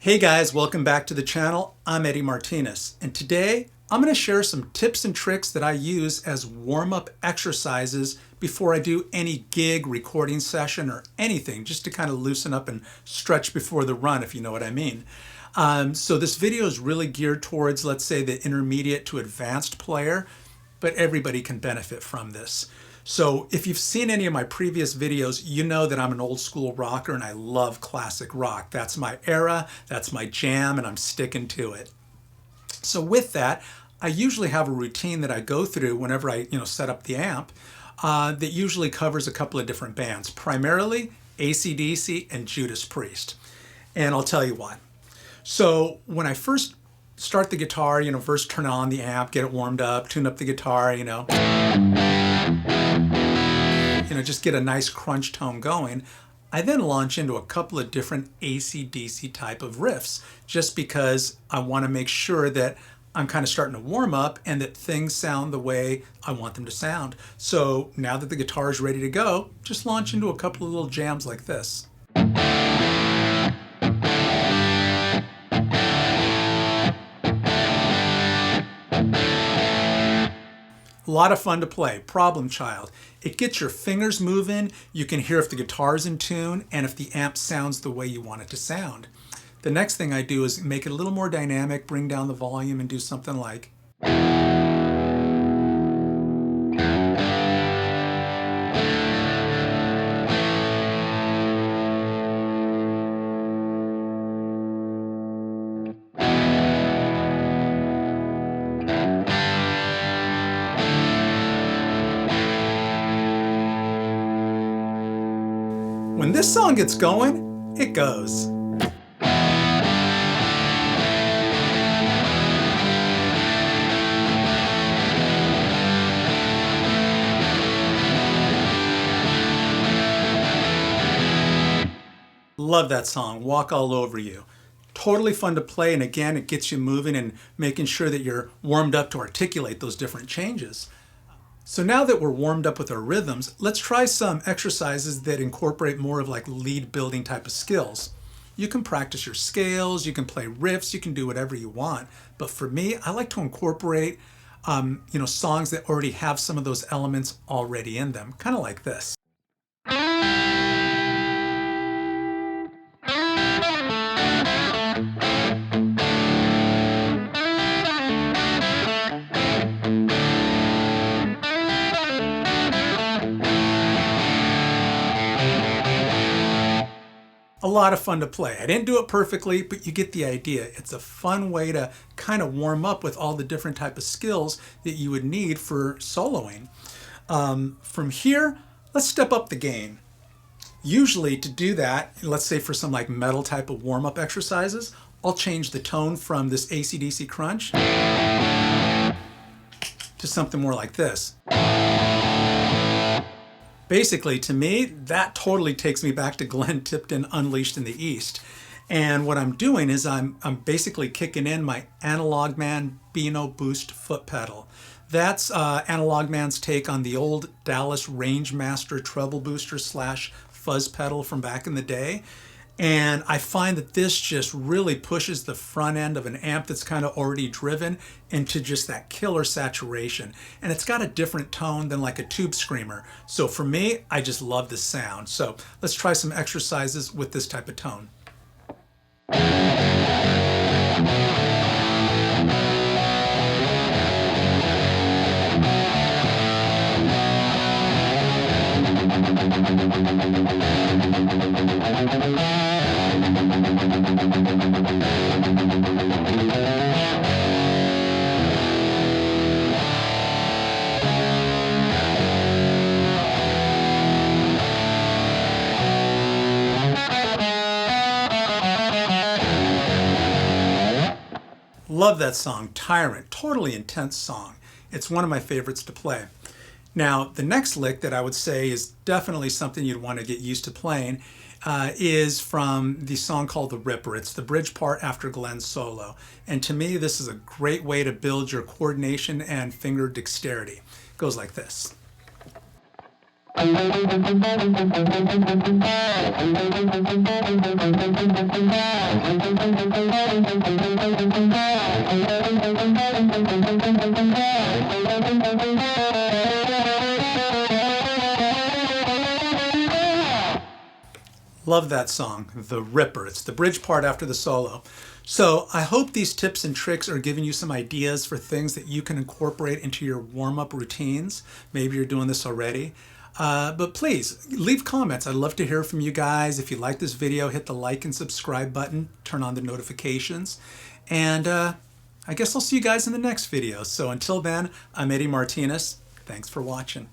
Hey guys, welcome back to the channel. I'm Eddie Martinez, and today I'm going to share some tips and tricks that I use as warm-up exercises before I do any gig, recording session, or anything, just to kind of loosen up and stretch before the run, if you know what I mean. So this video is really geared towards, let's say, the intermediate to advanced player, but everybody can benefit from this. So if you've seen any of my previous videos, you know that I'm an old school rocker and I love classic rock. That's my era, that's my jam, and I'm sticking to it. So with that, I usually have a routine that I go through whenever I set up the amp that usually covers a couple of different bands, primarily AC/DC and Judas Priest. And I'll tell you why. So when I first start the guitar, first turn on the amp, get it warmed up, tune up the guitar, just get a nice crunch tone going. I then launch into a couple of different AC/DC type of riffs, just because I want to make sure that I'm kind of starting to warm up and that things sound the way I want them to sound. So now that the guitar is ready to go, just launch into a couple of little jams like this. A lot of fun to play. Problem child. It gets your fingers moving, you can hear if the guitar's in tune, and if the amp sounds the way you want it to sound. The next thing I do is make it a little more dynamic, bring down the volume, and do something like... When this song gets going, it goes. Love that song, Walk All Over You. Totally fun to play, and again, it gets you moving and making sure that you're warmed up to articulate those different changes. So now that we're warmed up with our rhythms, let's try some exercises that incorporate more of like lead building type of skills. You can practice your scales, you can play riffs, you can do whatever you want. But for me, I like to incorporate songs that already have some of those elements already in them, kind of like this. A lot of fun to play. I didn't do it perfectly, but you get the idea. It's a fun way to kind of warm up with all the different type of skills that you would need for soloing. From here, let's step up the gain. Usually to do that, let's say for some like metal type of warm-up exercises, I'll change the tone from this AC/DC crunch to something more like this. Basically, to me, that totally takes me back to Glenn Tipton, Unleashed in the East. And what I'm doing is I'm basically kicking in my Analog Man Beano Boost foot pedal. That's Analog Man's take on the old Dallas Rangemaster treble booster / fuzz pedal from back in the day. And I find that this just really pushes the front end of an amp that's kind of already driven into just that killer saturation. And it's got a different tone than like a tube screamer. So for me, I just love the sound. So let's try some exercises with this type of tone. Love that song, Tyrant. Totally intense song. It's one of my favorites to play. Now, the next lick that I would say is definitely something you'd want to get used to playing is from the song called The Ripper. It's the bridge part after Glenn's solo. And to me, this is a great way to build your coordination and finger dexterity. It goes like this. Love that song, The Ripper. It's the bridge part after the solo. So I hope these tips and tricks are giving you some ideas for things that you can incorporate into your warm-up routines. Maybe you're doing this already. But please leave comments. I'd love to hear from you guys. If you like this video, hit the like and subscribe button, turn on the notifications. And I guess I'll see you guys in the next video. So until then, I'm Eddie Martinez. Thanks for watching.